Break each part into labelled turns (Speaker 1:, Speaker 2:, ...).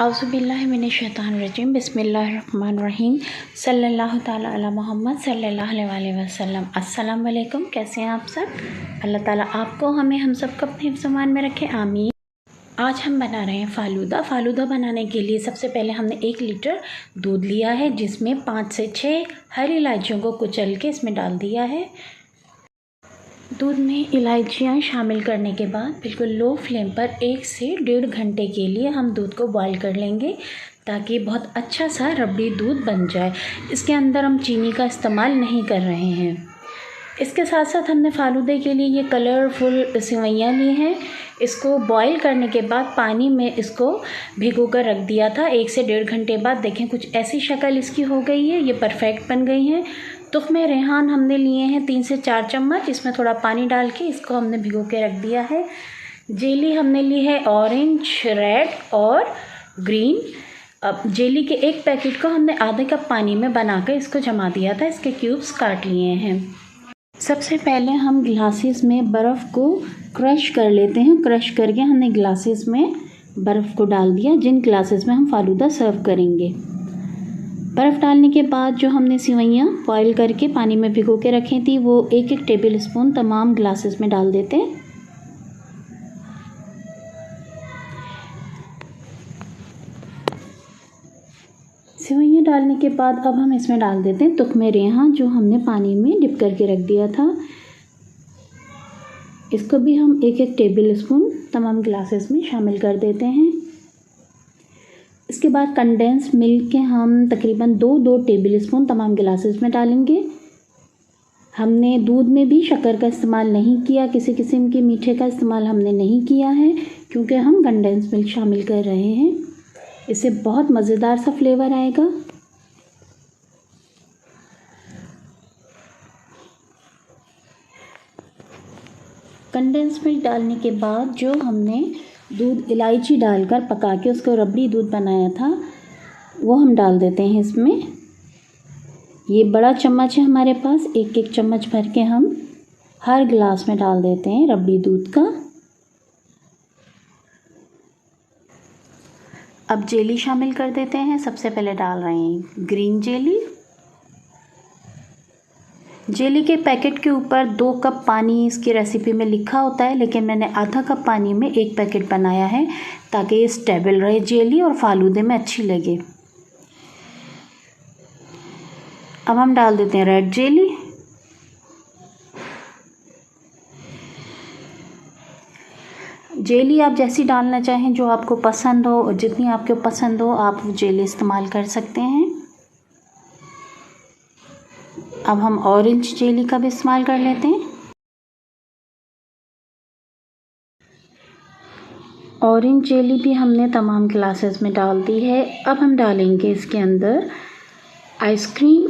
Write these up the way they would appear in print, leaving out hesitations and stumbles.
Speaker 1: औज़ुबिल्लाहिमिनश्शैतानिर्रजीम बिस्मिल्लाहिर्रहमानिर्रहीम सल्लल्लाहु ताला अला मोहम्मद सल्लल्लाहु अलैहि वसल्लम। अस्सलाम वालेकुम, कैसे हैं आप सब। अल्लाह ताला आपको हम सबको अपने हिफ्ज़-ओ-मान में रखे, आमीन। आज हम बना रहे हैं फ़ालूदा। फ़ालूदा बनाने के लिए सबसे पहले हमने 1 लीटर दूध लिया है, जिसमें 5 से 6 हरी इलायचियों को कुचल के इसमें डाल दिया है। दूध में इलायचियाँ शामिल करने के बाद बिल्कुल लो फ्लेम पर 1 से 1.5 घंटे के लिए हम दूध को बॉईल कर लेंगे, ताकि बहुत अच्छा सा रबड़ी दूध बन जाए। इसके अंदर हम चीनी का इस्तेमाल नहीं कर रहे हैं। इसके साथ साथ हमने फ़ालूदे के लिए ये कलरफुल सेवइयाँ ली हैं। इसको बॉईल करने के बाद पानी में इसको भिगो कर रख दिया था। 1 से 1.5 घंटे बाद देखें कुछ ऐसी शक्ल इसकी हो गई है, ये परफेक्ट बन गई हैं। तुख्मे रेहान हमने लिए हैं 3 से 4 चम्मच, इसमें थोड़ा पानी डाल के इसको हमने भिगो के रख दिया है। जेली हमने ली है ऑरेंज, रेड और ग्रीन। अब जेली के 1 पैकेट को हमने आधे कप पानी में बनाकर इसको जमा दिया था। इसके क्यूब्स काट लिए हैं। सबसे पहले हम ग्लासेस में बर्फ़ को क्रश कर लेते हैं। क्रश करके हमने ग्लासेस में बर्फ़ को डाल दिया, जिन ग्लासेस में हम फ़ालूदा सर्व करेंगे। बर्फ़ डालने के बाद जो हमने सेवइयाँ बॉईल करके पानी में भिगो के रखी थी, वो 1-1 टेबल स्पून तमाम ग्लासेस में डाल देते हैं। सेवइयाँ डालने के बाद अब हम इसमें डाल देते हैं तुख्मे रेहान, जो हमने पानी में डिप करके रख दिया था। इसको भी हम 1-1 टेबल स्पून तमाम ग्लासेस में शामिल कर देते हैं। इसके बाद कंडेंस मिल्क के हम तकरीबन 2-2 टेबल स्पून तमाम गिलासेस में डालेंगे। हमने दूध में भी शक्कर का इस्तेमाल नहीं किया, किसी किस्म के मीठे का इस्तेमाल हमने नहीं किया है, क्योंकि हम कंडेंस मिल्क शामिल कर रहे हैं। इससे बहुत मज़ेदार सा फ्लेवर आएगा। कंडेंस मिल्क डालने के बाद जो हमने दूध इलायची डालकर पका के उसको रबड़ी दूध बनाया था, वो हम डाल देते हैं इसमें। ये बड़ा चम्मच है हमारे पास, 1-1 चम्मच भर के हम हर गिलास में डाल देते हैं रबड़ी दूध का। अब जेली शामिल कर देते हैं। सबसे पहले डाल रहे हैं ग्रीन जेली। जेली के पैकेट के ऊपर 2 कप पानी इसकी रेसिपी में लिखा होता है, लेकिन मैंने आधा कप पानी में 1 पैकेट बनाया है, ताकि ये स्टेबल रहे जेली और फ़ालूदे में अच्छी लगे। अब हम डाल देते हैं रेड जेली। जेली आप जैसी डालना चाहें, जो आपको पसंद हो और जितनी आपको पसंद हो, आप वो जेली इस्तेमाल कर सकते हैं। अब हम ऑरेंज जेली का भी इस्तेमाल कर लेते हैं। ऑरेंज जेली भी हमने तमाम ग्लासेस में डाल दी है। अब हम डालेंगे इसके अंदर आइसक्रीम।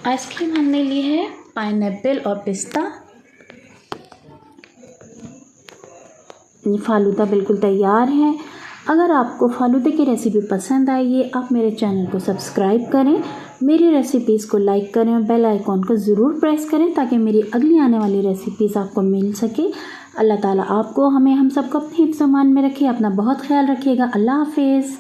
Speaker 1: आइसक्रीम हमने ली है पाइनएप्पल और पिस्ता। ये फ़ालूदा बिल्कुल तैयार है। अगर आपको फ़ालूदे की रेसिपी पसंद आई है, आप मेरे चैनल को सब्सक्राइब करें, मेरी रेसिपीज़ को लाइक करें और बेल आइकॉन को ज़रूर प्रेस करें, ताकि मेरी अगली आने वाली रेसिपीज़ आपको मिल सके। अल्लाह ताला आपको हम सबको अपने हिफ्ज़-ओ-मान में रखे। अपना बहुत ख्याल रखिएगा। अल्लाह हाफ़िज़।